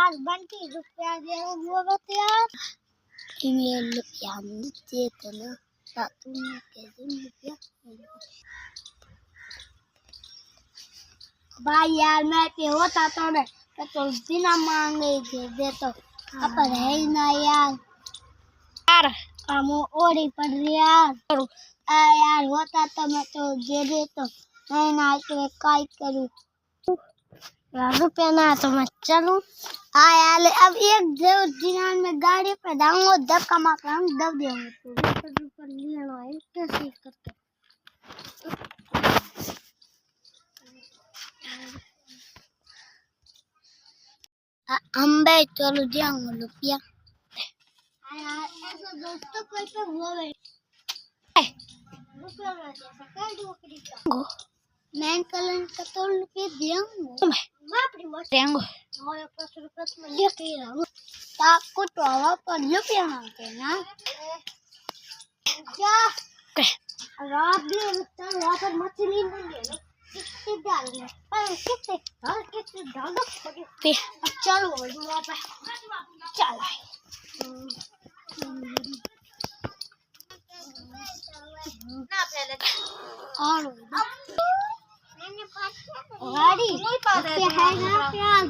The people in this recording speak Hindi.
यार बंटी रुपया दे वो बता यार ईमेल रुपया मुझे तो ना तुमने कैसे रुपया भाई यार मैं पे होता तो मैं तो बिना मांगे दे तो अपन है ही ना यार काम और ही पड़ रही यार यार होता तो मैं तो दे दे तो नहीं ना तो काय करूं यार रुपया ना तो मैं चलूं यार अब एक दिन में गाड़ी पे जाऊंगा दब कमा कर हम दब देंगे तो ऊपर लेना है कैसे करके हम बे चलो जाऊंगा रुपया यार ऐसा दोस्तों कोई तो वो रुपया में जैसा कर दो मैं कलन का तो रुपये दूंगा मैं अपनी मस्त दूंगा और 5 रुपये में लेके ही रहूं ताकू तो हवा पर रुपया मांगते ना क्या रात भी रुकता वहाँ पर मछली नहीं है कितने डालने पर कितने डाल दो चलो वहाँ पे चल ना पहले और गाड़ी है ना प्याज